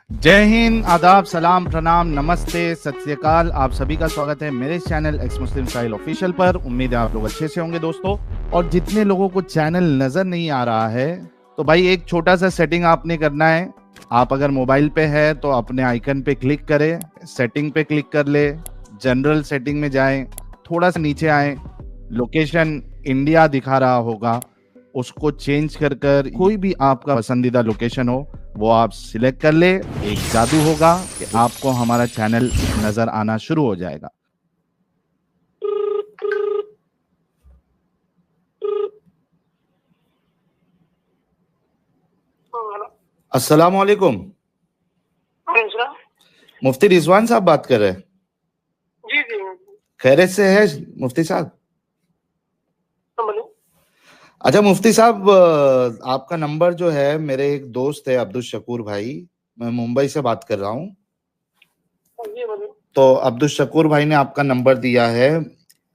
जय हिंद, आदाब, सलाम, प्रणाम, नमस्ते, सत श्री अकाल। आप सभी का स्वागत है मेरे चैनल एक्स मुस्लिम साहिल ऑफिशियल पर। उम्मीद है आप लोग अच्छे से होंगे दोस्तों। और जितने लोगों को चैनल नजर नहीं आ रहा है तो भाई एक छोटा सा सेटिंग आपने करना है। आप अगर मोबाइल पे है तो अपने आइकन पे क्लिक करें, सेटिंग पे क्लिक कर ले, जनरल सेटिंग में जाएं, थोड़ा सा नीचे आए, लोकेशन इंडिया दिखा रहा होगा, उसको चेंज कर कर कोई भी आपका पसंदीदा लोकेशन हो वो आप सिलेक्ट कर ले। एक जादू होगा कि आपको हमारा चैनल नजर आना शुरू हो जाएगा। अस्सलाम वालेकुम। मुफ्ती रिजवान साहब बात कर रहे हैं? जी जी। खैरियत से है मुफ्ती साहब? बोलिए। अच्छा मुफ्ती साहब, आपका नंबर जो है, मेरे एक दोस्त है अब्दुल शकूर भाई, मैं मुंबई से बात कर रहा हूँ। जी बोलिए। तो अब्दुल शकूर भाई ने आपका नंबर दिया है।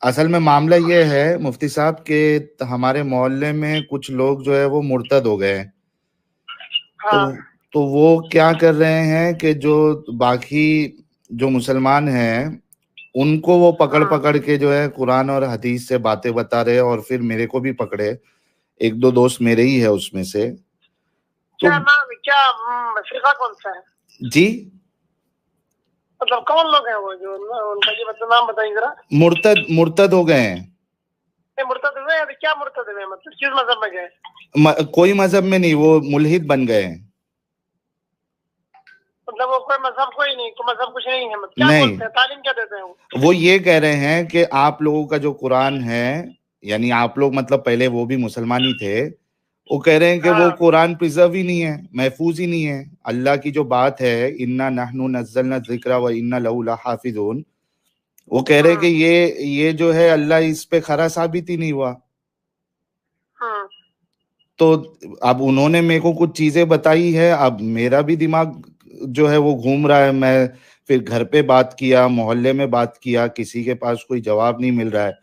असल में मामला ये है मुफ्ती साहब कि हमारे मोहल्ले में कुछ लोग जो है वो मुर्तद हो गए हैं। तो हाँ तो वो क्या कर रहे हैं कि जो बाकी जो मुसलमान हैं उनको वो पकड़ हाँ। पकड़ के जो है कुरान और हदीस से बातें बता रहे हैं, और फिर मेरे को भी पकड़े। एक दो दोस्त मेरे ही है उसमें से। तो क्या नाम, क्या फिरका कौन सा है? जी, मतलब कौन लोग हैं वो जो उनका जी, मतलब नाम बताइए जरा। मुर्तद मुर्तद हो गए हैं। ये मुर्तद हुए हैं? अभी क्या मुर्तद हुए हैं? मतलब किस मजहब में गए? कोई मजहब में नहीं, वो मुल्हिद बन गए हैं। मतलब वो कोई मजहब कोई नहीं, कोई मजहब कुछ नहीं है, मतलब क्या नहीं, बोलते हैं, तालीम क्या देते हैं वो? वो ये कह रहे हैं कि आप लोगों का जो कुरान है, यानी आप लोग मतलब पहले वो भी मुसलमान ही थे, वो कह रहे हैं कि वो हाँ कुरान प्रिजर्व ही नहीं है, महफूज ही नहीं है। अल्लाह की जो बात है, इन्ना नहनु नज़्ज़लना ज़िक्रा व इन्ना लहू लहाफ़िज़ून, वो कह रहे हैं कि हाँ ये जो है अल्लाह इस पे खरा साबित ही नहीं हुआ। हाँ तो अब उन्होंने मेरे को कुछ चीजें बताई है, अब मेरा भी दिमाग जो है वो घूम रहा है। मैं फिर घर पे बात किया, मोहल्ले में बात किया, किसी के पास कोई जवाब नहीं मिल रहा है।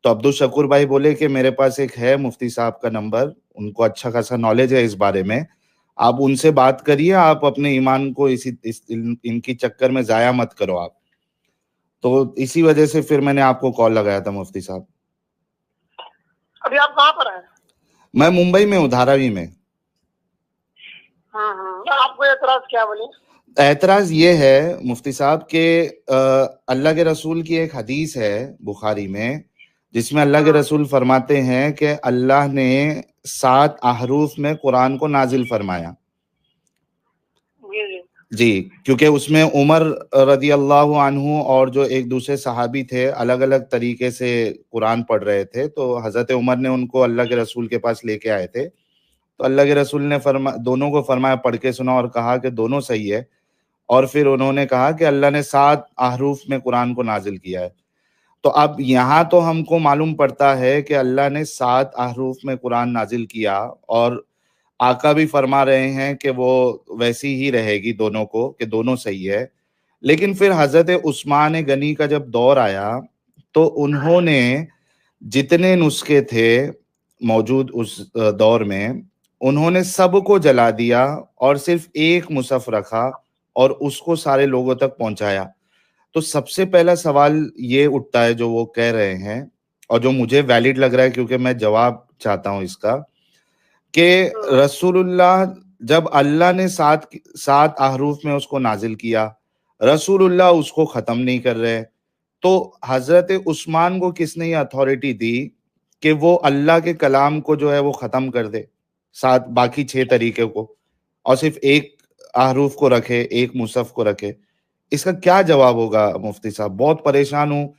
तो अब्दुल शकूर भाई बोले कि मेरे पास एक है मुफ्ती साहब का नंबर, उनको अच्छा खासा नॉलेज है इस बारे में, आप उनसे बात करिए, आप अपने ईमान को इनकी चक्कर में जाया मत करो आप। तो इसी वजह से फिर मैंने आपको कॉल लगाया था मुफ्ती साहब। अभी आप कहाँ पर हैं? मैं मुंबई में हूँ, धारावी में। आपको एतराज क्या? बोलिए। एतराज ये है मुफ्ती साहब के, अल्लाह के रसूल की एक हदीस है बुखारी में, जिसमें अल्लाह के रसूल फरमाते हैं कि अल्लाह ने 7 अहरूफ में कुरान को नाजिल फरमाया। जी जी। जी, क्योंकि उसमें उमर रदी अल्लाह अन्हु और जो एक दूसरे सहाबी थे अलग अलग तरीके से कुरान पढ़ रहे थे, तो हजरत उमर ने उनको अल्लाह के रसूल के पास लेके आए थे। तो अल्लाह के रसूल ने दोनों को फरमाया, पढ़ के सुना और कहा कि दोनों सही है। और फिर उन्होंने कहा कि अल्लाह ने 7 अहरूफ में कुरान को नाजिल किया है। तो अब यहाँ तो हमको मालूम पड़ता है कि अल्लाह ने 7 अहरूफ में कुरान नाजिल किया, और आका भी फरमा रहे हैं कि वो वैसी ही रहेगी दोनों को, कि दोनों सही है। लेकिन फिर हजरत उस्मान गनी का जब दौर आया तो उन्होंने जितने नुस्खे थे मौजूद उस दौर में, उन्होंने सबको जला दिया और सिर्फ एक मुसहफ रखा और उसको सारे लोगों तक पहुंचाया। तो सबसे पहला सवाल ये उठता है जो वो कह रहे हैं, और जो मुझे वैलिड लग रहा है क्योंकि मैं जवाब चाहता हूं इसका, कि रसूलुल्लाह, जब अल्लाह ने 7 अहरूफ में उसको नाजिल किया, रसूलुल्लाह उसको खत्म नहीं कर रहे, तो हजरत उस्मान को किसने ये अथॉरिटी दी कि वो अल्लाह के कलाम को जो है वो खत्म कर दे, 7 बाकी 6 तरीके को, और सिर्फ एक अहरूफ को रखे, एक मुसहफ को रखे? इसका क्या जवाब होगा मुफ्ती साहब? बहुत परेशान हूँ।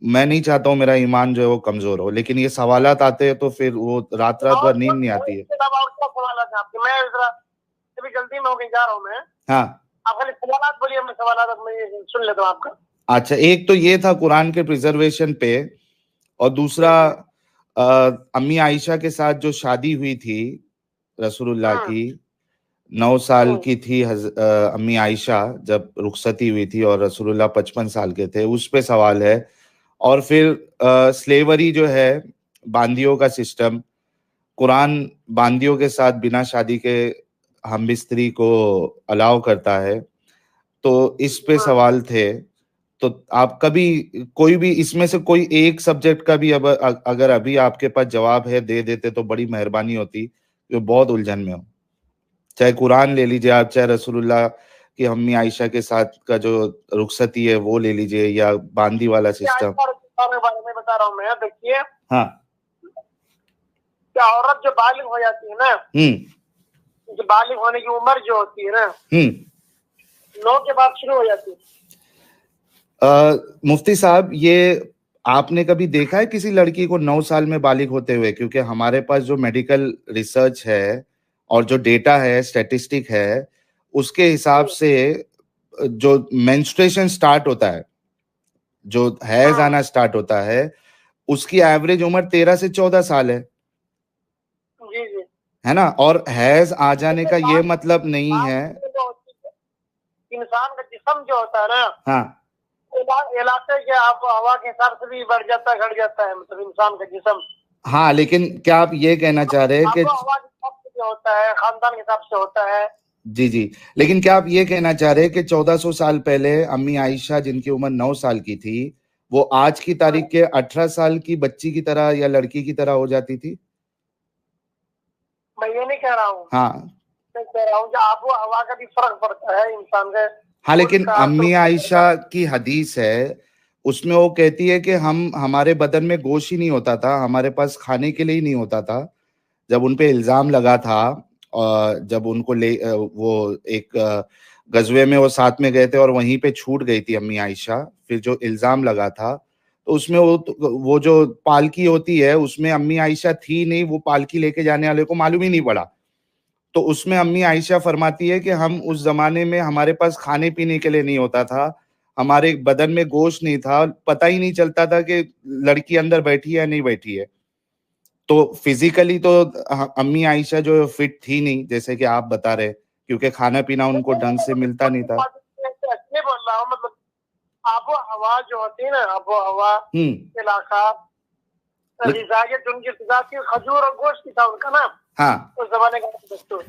मैं नहीं चाहता हूँ मेरा ईमान जो है वो कमजोर हो, लेकिन ये सवालात आते हैं तो फिर वो रात रात भर नींद नहीं आती है। इसके अलावा और क्या सवाल है आपके? मैं जरा अभी जल्दी में हो गई, जा रहा हूँ मैं। हाँ, आप खाली सवाल बोलिए, मैं सवाल मैं सुन लेता हूँ आपका। अच्छा, एक तो ये था कुरान के प्रिजर्वेशन पे, और दूसरा अम्मी आयशा के साथ जो शादी हुई थी रसूलुल्लाह की, 9 साल की थी अम्मी आयशा जब रुखसती हुई थी, और रसूलुल्लाह 55 साल के थे, उस पे सवाल है। और फिर स्लेवरी जो है, बांदियों का सिस्टम, कुरान बांदियों के साथ बिना शादी के हमबिस्तरी को अलाउ करता है, तो इस पे सवाल थे। तो आप कभी कोई भी इसमें से कोई एक सब्जेक्ट का भी अब अगर अभी आपके पास जवाब है दे देते तो बड़ी मेहरबानी होती, जो बहुत उलझन में हो। चाहे कुरान ले लीजिए आप, चाहे रसूलुल्लाह की अम्मी आयशा के साथ का जो रुखसती है वो ले लीजिए, या बांदी वाला सिस्टम। के बारे में बता रहा हूँ मैं। देखिए, हाँ, क्या औरत जो बालिग हो जाती है ना, जो बालिग होने की उम्र जो होती है ना, 9 के बाद शुरू हो जाती है। मुफ्ती साहब, ये आपने कभी देखा है किसी लड़की को 9 साल में बालिग होते हुए? क्योंकि हमारे पास जो मेडिकल रिसर्च है और जो डेटा है, स्टैटिस्टिक है, उसके हिसाब से जो मेंस्ट्रुएशन स्टार्ट होता है, जो हैज आना स्टार्ट होता है, उसकी एवरेज उम्र 13 से 14 साल है। जी जी, है ना? और हैज आ जाने का ये मतलब नहीं है, इंसान का जिस्म जो होता है ना, हाँ, इलाके के हवा के हिसाब से भी बढ़ जाता है, घट जाता है, मतलब इंसान का जिस्म। हाँ, लेकिन क्या आप ये कहना चाह रहे हैं कि हवा के हिसाब से जो होता है, खानदान के हिसाब से होता है। जी जी, लेकिन क्या आप ये कहना चाह रहे हैं कि 1400 साल पहले अम्मी आयशा जिनकी उम्र 9 साल की थी, वो आज की तारीख के 18 साल की बच्ची की तरह या लड़की की तरह हो जाती थी? मैं ये नहीं कह रहा हूँ, हाँ, मैं कह रहा हूँ कि आबो हवा का भी फर्क पड़ता है इंसान के। हाँ, लेकिन अम्मी आयशा की हदीस है, उसमें वो कहती है कि हमारे बदन में गोश्त ही नहीं होता था, हमारे पास खाने के लिए ही नहीं होता था। जब उन पे इल्जाम लगा था, और जब उनको वो एक गजवे में वो साथ में गए थे और वहीं पे छूट गई थी अम्मी आयशा, फिर जो इल्जाम लगा था, तो उसमें वो जो पालकी होती है उसमें अम्मी आयशा थी नहीं, वो पालकी लेके जाने वाले को मालूम ही नहीं पड़ा। तो उसमें अम्मी आयशा फरमाती है कि हम उस जमाने में हमारे पास खाने पीने के लिए नहीं होता था, हमारे बदन में गोश्त नहीं था, पता ही नहीं चलता था कि लड़की अंदर बैठी है या नहीं बैठी है। तो फिजिकली तो अम्मी आयशा जो फिट थी नहीं, जैसे कि आप बता रहे, क्योंकि खाना पीना उनको ढंग से मिलता नहीं था। ऐसे बोल रहा हूँ, मतलब आबो हवा जो होती है ना, आबो हवा इलाका, उनकी फिजा की खजूर और गोश्त की था उनका ना, हाँ, उस जमाने का दस्तूर।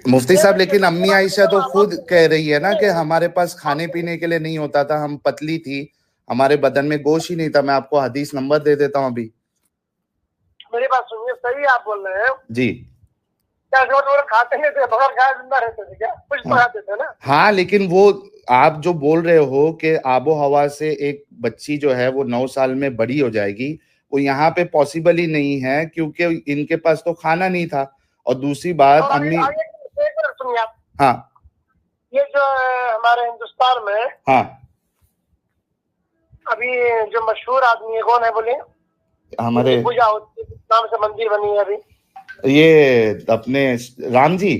मुफ्ती साहब, लेकिन अम्मी आयशा तो खुद कह रही है ना कि हमारे पास खाने पीने के लिए नहीं होता था, हम पतली थी, हमारे बदन में गोश्त ही नहीं था। मैं आपको हदीस नंबर दे देता हूँ अभी। मेरी बात सुनिए, सही आप बोल रहे हैं जी। क्या जो खाते नहीं थे, बगैर खाए जिंदा रहते थे क्या? कुछ तो खाते थे ना। हाँ, लेकिन वो आप जो बोल रहे हो कि आबो हवा से एक बच्ची जो है वो 9 साल में बड़ी हो जाएगी, वो यहाँ पे पॉसिबल ही नहीं है, क्योंकि इनके पास तो खाना नहीं था। और दूसरी बात, अम्मी, सुनिए आप, हाँ, ये जो हमारे हिंदुस्तान में, हाँ, अभी जो मशहूर आदमी है कौन है बोले? हमारे पूजा होती है, नाम से मंदिर बनी है अभी, ये अपने राम जी।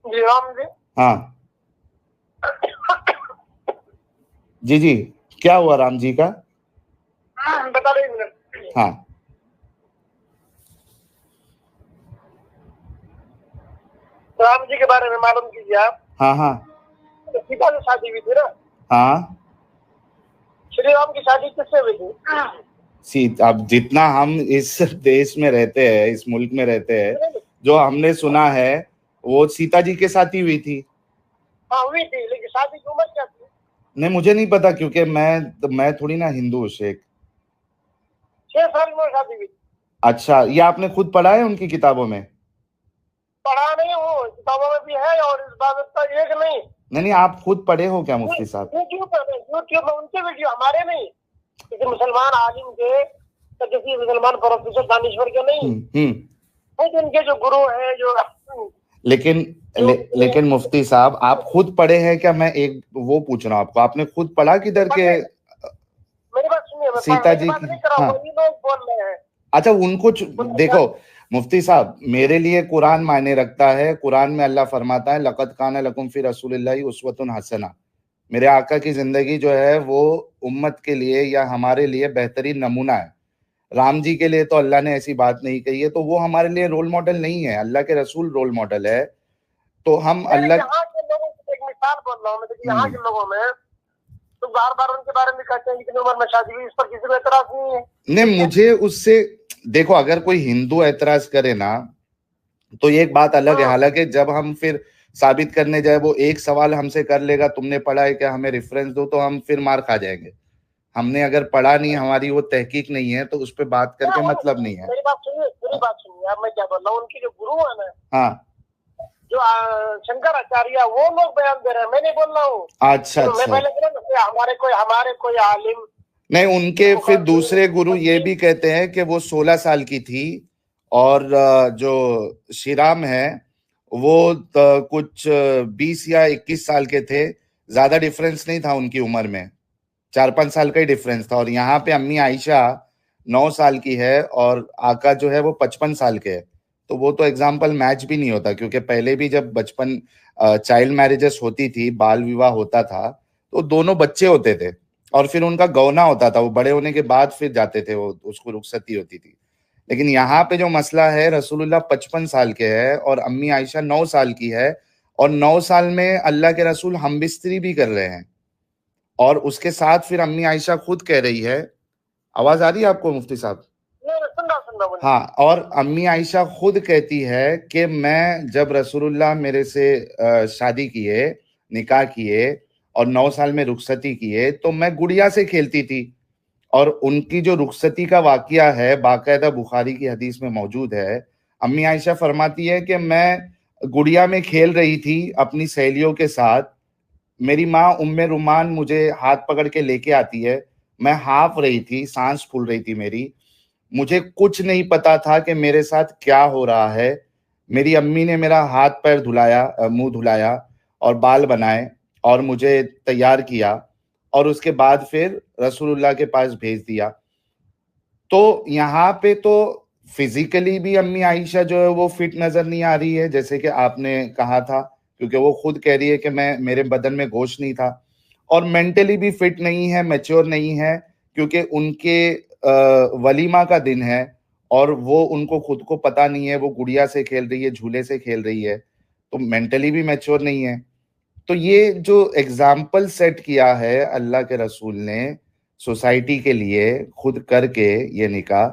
जी, राम जी। हाँ, जी जी, क्या हुआ राम जी का? बता रहे मिनट। हाँ, राम जी के बारे में मालूम कीजिए आप। हाँ, हाँ, तो सीता से शादी हुई थी ना? हाँ, श्री राम की शादी किससे हुई थी? अब जितना हम इस देश में रहते हैं, इस मुल्क में रहते हैं, जो हमने सुना है वो सीता जी के साथ ही हुई थी। हाँ, हुई थी, लेकिन शादी की उम्र क्या थी? नहीं, मुझे नहीं पता, क्योंकि मैं थोड़ी ना हिंदू हूँ शेख। 6 साल में शादी हुई। अच्छा, ये आपने खुद पढ़ा है उनकी किताबों में? पढ़ा नहीं हूँ, किताबों में भी है, और इस बात का एक नहीं। नहीं, आप खुद पढ़े हो क्या मुफ्ती साहब? यूट्यूब में उनके वीडियो, हमारे नहीं, किसी मुसलमान आलिम के, तो किसी मुसलमान प्रोफेसर दानिश्वर के नहीं, उनके जो गुरु है जो। लेकिन मुफ्ती साहब, आप खुद पढ़े हैं क्या? मैं एक वो पूछ रहा हूँ आपको, आपने खुद पढ़ा किधर के? मेरी बात सुनिए, सीता जी की, हाँ, लोग बोल रहे हैं। अच्छा, उनको देखो मुफ्ती साहब, मेरे लिए कुरान मायने रखता है। कुरान में अल्लाह फरमाता है, लक़द काना लकुम फी रसूलिल्लाहि उस्वतुन हसना। मेरे आका की जिंदगी जो है वो उम्मत के लिए या हमारे लिए बेहतरीन नमूना है। राम जी के लिए तो अल्लाह ने ऐसी बात नहीं कही है, तो वो हमारे लिए रोल मॉडल नहीं है, अल्लाह के रसूल रोल मॉडल है। तो हम अल्लाह, यहाँ के लोगों की एक मिसाल बोल रहा हूँ मैं, देखिए यहाँ के लोगों में तो बार बार उनके बारे में कहते हैं कितनी उम्र में शादी हुई, इस पर किसी को एतराज नहीं है। नहीं, मुझे उससे देखो, अगर कोई हिंदू एतराज करे ना, तो ये एक बात अलग है। हालांकि जब हम फिर साबित करने जाए, वो एक सवाल हमसे कर लेगा, तुमने पढ़ा है क्या, हमें रेफरेंस दो, तो हम फिर मार खा जाएंगे। हमने अगर पढ़ा नहीं, हमारी वो तहकीक नहीं है, तो उस पर बात करके मतलब नहीं है। मेरी बात सुनिए, पूरी बात सुनिए। अब मैं क्या बोल रहा हूँ, उनकी जो गुरु है ना, हाँ, जो शंकराचार्य, वो लोग बयान दे रहे हैं, मैं नहीं बोल रहा हूँ। अच्छा तो मैं पहले बोला हमारे कोई आलिम नहीं, उनके फिर दूसरे गुरु ये भी कहते हैं कि वो 16 साल की थी, और जो श्रीराम है वो कुछ 20 या 21 साल के थे। ज्यादा डिफरेंस नहीं था उनकी उम्र में, 4-5 साल का ही डिफरेंस था। और यहाँ पे अम्मी आयशा 9 साल की है और आका जो है वो 55 साल के है। तो वो तो एग्जाम्पल मैच भी नहीं होता, क्योंकि पहले भी जब बचपन चाइल्ड मैरिजेस होती थी, बाल विवाह होता था, तो दोनों बच्चे होते थे और फिर उनका गौना होता था। वो बड़े होने के बाद फिर जाते थे, वो उसको रुखसती होती थी। लेकिन यहाँ पे जो मसला है, रसूलुल्लाह 55 साल के है और अम्मी आयशा 9 साल की है, और 9 साल में अल्लाह के रसूल हमबिस्तरी भी कर रहे हैं। और उसके साथ फिर अम्मी आयशा खुद कह रही है, आवाज आ रही है आपको मुफ्ती साहब? हाँ, और अम्मी आयशा खुद कहती है कि मैं जब रसूलुल्लाह मेरे से शादी किए, निकाह किए और 9 साल में रुखसती किए, तो मैं गुड़िया से खेलती थी। और उनकी जो रुखसती का वाकया है, बाकायदा बुखारी की हदीस में मौजूद है। अम्मी आयशा फरमाती है कि मैं गुड़िया में खेल रही थी अपनी सहेलियों के साथ। मेरी माँ उम्मे रुमान मुझे हाथ पकड़ के लेके आती है, मैं हाफ रही थी, सांस फूल रही थी मेरी, मुझे कुछ नहीं पता था कि मेरे साथ क्या हो रहा है। मेरी अम्मी ने मेरा हाथ पैर धुलाया, मुंह धुलाया और बाल बनाए और मुझे तैयार किया, और उसके बाद फिर रसूलुल्लाह के पास भेज दिया। तो यहाँ पे तो फिजिकली भी अम्मी आयशा जो है वो फिट नजर नहीं आ रही है, जैसे कि आपने कहा था, क्योंकि वो खुद कह रही है कि मेरे बदन में गोश्त नहीं था। और मेंटली भी फिट नहीं है, मैच्योर नहीं है, क्योंकि उनके वलीमा का दिन है और वो उनको खुद को पता नहीं है, वो गुड़िया से खेल रही है, झूले से खेल रही है, तो मेंटली भी मैच्योर नहीं है। तो ये जो एग्जाम्पल सेट किया है अल्लाह के रसूल ने सोसाइटी के लिए खुद करके ये निकाह,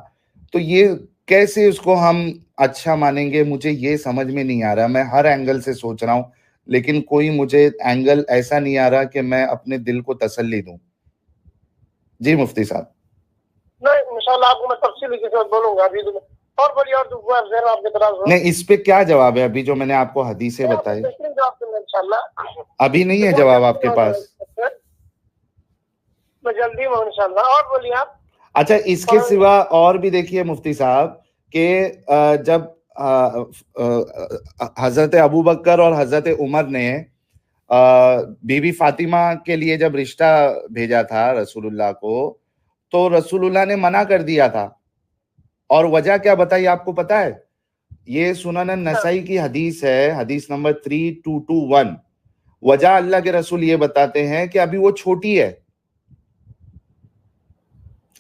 तो ये कैसे उसको हम अच्छा मानेंगे, मुझे ये समझ में नहीं आ रहा। मैं हर एंगल से सोच रहा हूँ, लेकिन कोई मुझे एंगल ऐसा नहीं आ रहा कि मैं अपने दिल को तसल्ली दूं। जी मुफ्ती साहब। नहीं, इंशाल्लाह आपको मैं तफसील के साथ बोलूंगा अभी। और बोलिए, और आपके तरफ नहीं, इस पे क्या जवाब है? अभी जो मैंने आपको हदीसें बताई, इंशाल्लाह अभी नहीं है जवाब आपके पास? मैं जल्दी में इंशाल्लाह। और बोलिए आप। अच्छा, इसके सिवा और भी देखिए मुफ्ती साहब कि जब हजरत अबू बकर और हजरत उमर ने बीबी फातिमा के लिए जब रिश्ता भेजा था रसूलुल्लाह को, तो रसूलुल्लाह ने मना कर दिया था। और वजह क्या बताई आपको पता है? ये सुनन नसाई की हदीस है, हदीस नंबर 3221। वजह अल्लाह के रसूल ये बताते हैं कि अभी वो छोटी है।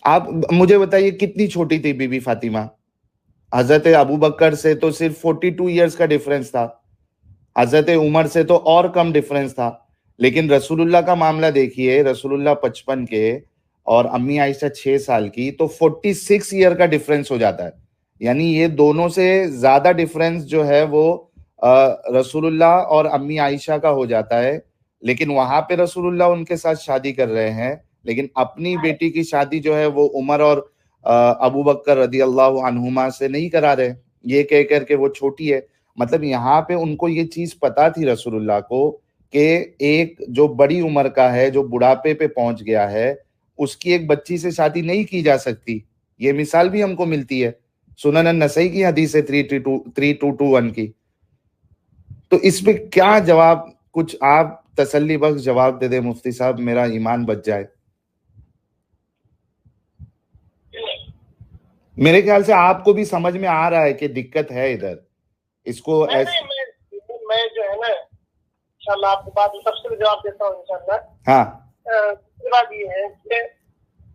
आप मुझे बताइए कितनी छोटी थी बीबी फातिमा? हजरत अबू बकर से तो सिर्फ 42 ईयर्स का डिफरेंस था, हजरत उमर से तो और कम डिफरेंस था। लेकिन रसूलुल्लाह का मामला देखिए, रसूलुल्लाह 55 के और अम्मी आयशा 6 साल की, तो 46 ईयर का डिफरेंस हो जाता है। यानी ये दोनों से ज्यादा डिफरेंस जो है वो रसूलुल्लाह और अम्मी आयशा का हो जाता है। लेकिन वहां पे रसूलुल्लाह उनके साथ शादी कर रहे हैं, लेकिन अपनी बेटी की शादी जो है वो उमर और अबू बकर रदी अल्लाह अन्हुमा से नहीं करा रहे, ये कह कर के वो छोटी है। मतलब यहाँ पे उनको ये चीज पता थी रसूलुल्लाह को कि एक जो बड़ी उम्र का है, जो बुढ़ापे पे पहुंच गया है, उसकी एक बच्ची से शादी नहीं की जा सकती। ये मिसाल भी हमको मिलती है, सुनन नसई की हदीस है 3221 की। तो इस पे क्या जवाब, कुछ आप तसल्ली बख्श जवाब दे दे मुफ्ती साहब, मेरा ईमान बच जाए। मेरे ख्याल से आपको भी समझ में आ रहा है कि दिक्कत है इधर, इसको ऐसे मैं जो है ना इंशाल्लाह आपको बाद में तफसील जवाब देता हूँ इंशाल्लाह। हाँ, बात ये है कि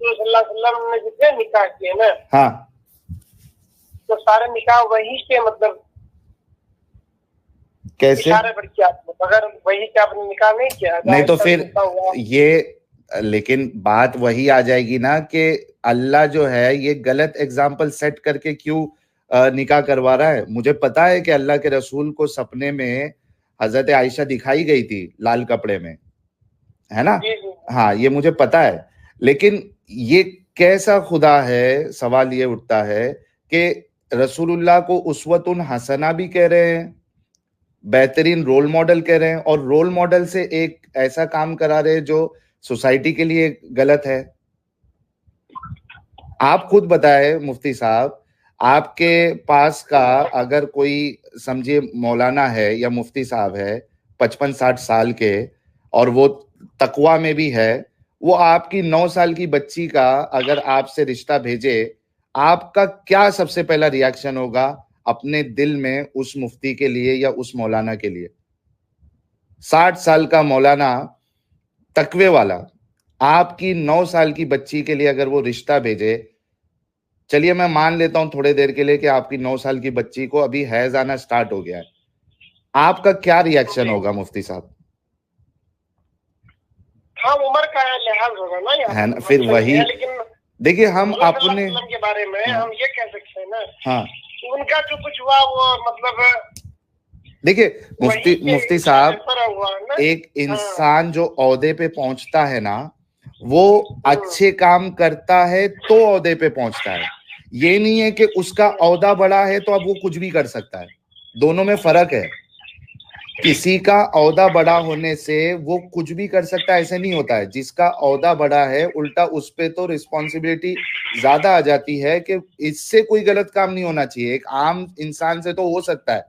सल्लल्लाहु अलैहि वसल्लम ने जितने निकाह किए ना, हाँ, तो सारे निकाह वही के, मतलब कैसे? अगर वही के आपने निकाह नहीं किया नहीं तो फिर ये, लेकिन बात वही आ जाएगी ना कि अल्लाह जो है ये गलत एग्जाम्पल सेट करके क्यों निकाह करवा रहा है। मुझे पता है कि अल्लाह के रसूल को सपने में हजरत आयशा दिखाई गई थी लाल कपड़े में, है ना? हाँ, ये मुझे पता है, लेकिन ये कैसा खुदा है? सवाल ये उठता है कि रसूलुल्लाह को उस्वतुन हसना भी कह रहे हैं, बेहतरीन रोल मॉडल कह रहे हैं, और रोल मॉडल से एक ऐसा काम करा रहे हैं जो सोसाइटी के लिए गलत है। आप खुद बताएं मुफ्ती साहब, आपके पास का अगर कोई समझिए मौलाना है या मुफ्ती साहब है 55-60 साल के, और वो तकवा में भी है, वो आपकी 9 साल की बच्ची का अगर आपसे रिश्ता भेजे, आपका क्या सबसे पहला रिएक्शन होगा अपने दिल में उस मुफ्ती के लिए या उस मौलाना के लिए? 60 साल का मौलाना तकवे वाला आपकी 9 साल की बच्ची के लिए अगर वो रिश्ता भेजे, चलिए मैं मान लेता हूं थोड़े देर के लिए कि आपकी 9 साल की बच्ची को अभी हैज आना स्टार्ट हो गया है, आपका क्या रिएक्शन होगा मुफ्ती साहब? हाँ, उम्र का लिहाज होगा ना यार, है ना? फिर वही देखिए, हम अपने के बारे में हम ये कह सकते हैं ना, हाँ, उनका जो कुछ हुआ वो मतलब देखिए मुफ्ती साहब, एक इंसान जो ओहदे पे पहुंचता है ना, वो अच्छे काम करता है तो ओहदे पे पहुंचता है। ये नहीं है कि उसका ओहदा बड़ा है तो अब वो कुछ भी कर सकता है, दोनों में फर्क है। किसी का ओहदा बड़ा होने से वो कुछ भी कर सकता है ऐसे नहीं होता है। जिसका ओहदा बड़ा है उल्टा उस पे तो रिस्पॉन्सिबिलिटी ज्यादा आ जाती है कि इससे कोई गलत काम नहीं होना चाहिए। एक आम इंसान से तो हो सकता है,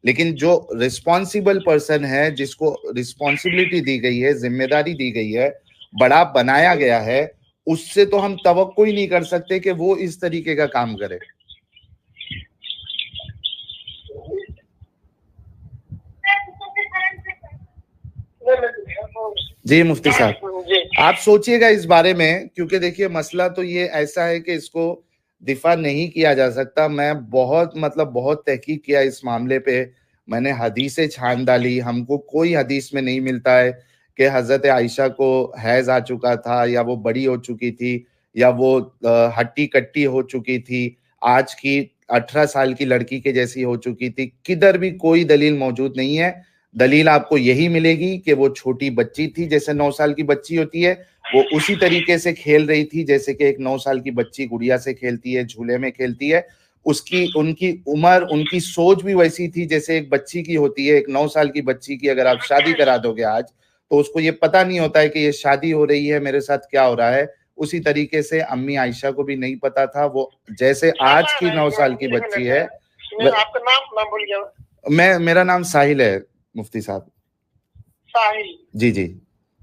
लेकिन जो रिस्पॉन्सिबल पर्सन है, जिसको रिस्पॉन्सिबिलिटी दी गई है, जिम्मेदारी दी गई है, बड़ा बनाया गया है, उससे तो हम तवक्को ही नहीं कर सकते कि वो इस तरीके का काम करे। जी मुफ्ती साहब, आप सोचिएगा इस बारे में, क्योंकि देखिए मसला तो ये ऐसा है कि इसको दिफा नहीं किया जा सकता। मैं बहुत तहकीक किया इस मामले पे, मैंने हदीसें छान डाली, हमको कोई हदीस में नहीं मिलता है कि हजरत आयशा को हैज आ चुका था, या वो बड़ी हो चुकी थी, या वो हट्टी कट्टी हो चुकी थी, आज की 18 साल की लड़की के जैसी हो चुकी थी। किधर भी कोई दलील मौजूद नहीं है। दलील आपको यही मिलेगी कि वो छोटी बच्ची थी, जैसे 9 साल की बच्ची होती है, वो उसी तरीके से खेल रही थी जैसे कि एक 9 साल की बच्ची गुड़िया से खेलती है, झूले में खेलती है। उनकी उम्र, उनकी सोच भी वैसी थी जैसे एक बच्ची की होती है। एक 9 साल की बच्ची की अगर आप शादी करा दोगे आज, तो उसको ये पता नहीं होता है कि ये शादी हो रही है, मेरे साथ क्या हो रहा है। उसी तरीके से अम्मी आयशा को भी नहीं पता था। वो जैसे आज की 9 साल की बच्ची है। आपका नाम भूल गया। मेरा नाम साहिल है मुफ्ती साहब। साहिल? जी जी।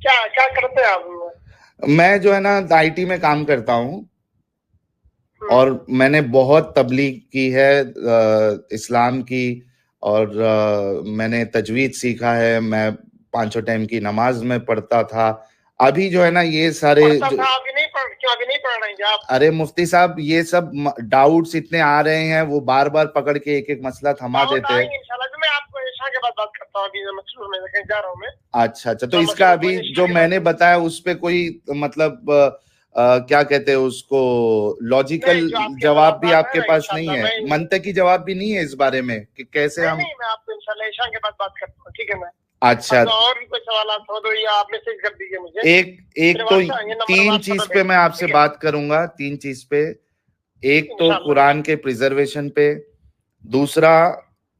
क्या करते हैं आप? मैं जो है ना आईटी में काम करता हूँ, और मैंने बहुत तबलीग की है इस्लाम की, और मैंने तजवीद सीखा है। मैं 5 टाइम की नमाज में पढ़ता था। अभी जो है ना ये सारे अभी नहीं पढ़ रहे हैं आप? अरे मुफ्ती साहब, ये सब डाउट्स इतने आ रहे हैं, वो बार बार पकड़ के एक एक मसला थमा देते हैं। मैं आपको ईशा के बाद बात करता हूँ, अभी मसरूर में कहीं जा रहा हूँ मैं। अच्छा, तो इसका अभी जो मैंने बताया उस पे कोई मतलब क्या कहते हैं उसको, लॉजिकल जवाब भी आपके पास नहीं है, मंतकी जवाब भी नहीं है इस बारे में कि कैसे हम। मैं आपको इंशाल्लाह ईशा के बाद बात करता हूँ, ठीक है? मैं अच्छा, और भी कोई सवाल हो तो या आप मैसेज कर दीजिए मुझे। एक तो 3 चीज पे मैं आपसे बात करूंगा, 3 चीज पे। एक तो कुरान के प्रिजर्वेशन पे, दूसरा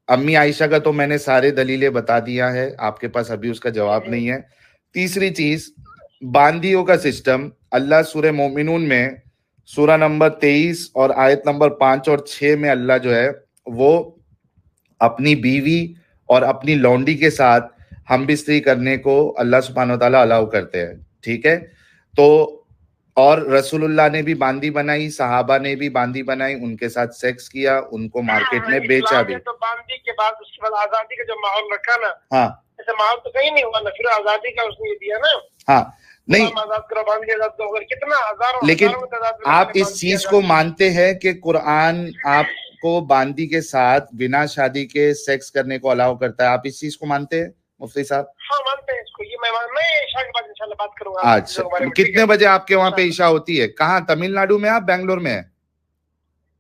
अम्मी आयशा का तो मैंने सारे दलीलें बता दिया है, आपके पास अभी उसका जवाब नहीं है। तीसरी चीज, बांदियों का सिस्टम। अल्लाह सूरह मोमिनून में सूरा नंबर 23 और आयत नंबर 5 और 6 में अल्लाह जो है वो अपनी बीवी और अपनी लौंडी के साथ हम बिस्तरी करने को अल्लाह सुब्हानहू व तआला अलाउ करते हैं, ठीक है? तो और रसूलुल्लाह ने भी बांदी बनाई, सहाबा ने भी बांदी बनाई, उनके साथ सेक्स किया, उनको मार्केट में बेचा भी। तो बांदी के बाद उसके बाद आजादी का जो माहौल रखा ना, हाँ, ऐसा माहौल तो कहीं नहीं हुआ ना, फिर आजादी का उसने दिया ना। हाँ, नहीं, आजाद करो, बांदी आजाद करो, कितना हजारों, लेकिन आप इस चीज को मानते हैं कि कुरान आपको बांदी के साथ बिना शादी के सेक्स करने को अलाउ करता है? आप इस चीज को मानते हैं मुफ्ती साहब? हाँ, मानते हैं इसको। ये मैं ईशा के बाद इंशाल्लाह बात करूंगा। अच्छा, कितने बजे आपके वहाँ पे ईशा होती है? कहाँ, तमिलनाडु में आप, बैंगलोर में?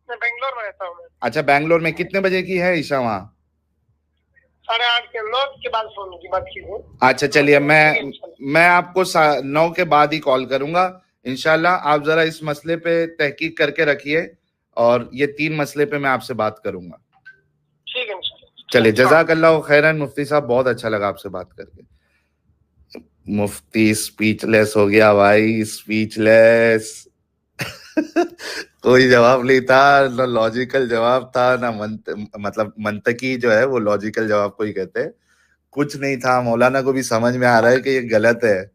मैं बेंगलोर में रहता हूँ। अच्छा, बैंगलोर में कितने बजे की है ईशा वहाँ? 8:30 के 9 के बाद फोन की बात की। अच्छा चलिए, मैं आपको 9 के बाद ही कॉल करूंगा इंशाल्लाह। आप जरा इस मसले पे तहकीक करके रखिए और ये 3 मसले पे मैं आपसे बात करूंगा। ठीक है। चलिए, जज़ाकल्लाह खैरन मुफ्ती साहब, बहुत अच्छा लगा आपसे बात करके। मुफ्ती स्पीचलेस हो गया भाई, स्पीचलेस। कोई जवाब नहीं था, ना लॉजिकल जवाब था, ना मतलब मंतकी जो है वो लॉजिकल जवाब को ही कहते हैं। कुछ नहीं था। मौलाना को भी समझ में आ रहा है कि ये गलत है,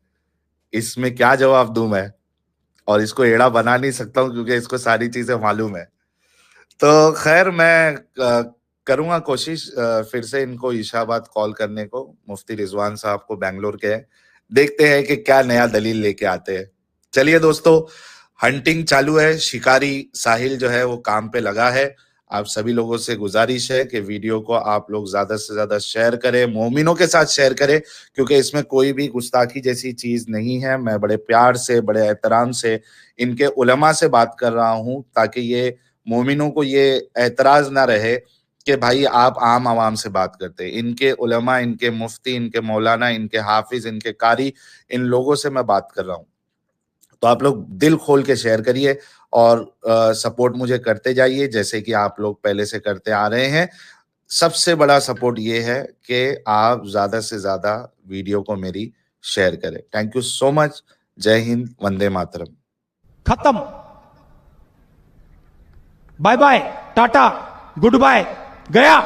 इसमें क्या जवाब दूं मैं, और इसको एड़ा बना नहीं सकता हूं क्योंकि इसको सारी चीजें मालूम है। तो खैर मैं करूंगा कोशिश फिर से इनको ईशाबाद कॉल करने को, मुफ्ती रिजवान साहब को, बैंगलोर के। देखते हैं कि क्या नया दलील लेके आते हैं। चलिए दोस्तों, हंटिंग चालू है, शिकारी साहिल जो है वो काम पे लगा है। आप सभी लोगों से गुजारिश है कि वीडियो को आप लोग ज्यादा से ज्यादा शेयर करें, मोमिनों के साथ शेयर करें, क्योंकि इसमें कोई भी गुस्ताखी जैसी चीज नहीं है। मैं बड़े प्यार से, बड़े एहतराम से इनके उलमा से बात कर रहा हूं, ताकि ये मोमिनों को ये एतराज ना रहे कि भाई आप आम आवाम से बात करते हैं। इनके उलमा, इनके मुफ्ती, इनके मौलाना, इनके हाफिज, इनके कारी, इन लोगों से मैं बात कर रहा हूं। तो आप लोग दिल खोल के शेयर करिए और सपोर्ट मुझे करते जाइए, जैसे कि आप लोग पहले से करते आ रहे हैं। सबसे बड़ा सपोर्ट ये है कि आप ज्यादा से ज्यादा वीडियो को मेरी शेयर करें। Thank you so much. जय हिंद, वंदे मातरम। खत्म, bye bye, tata, goodbye, गया।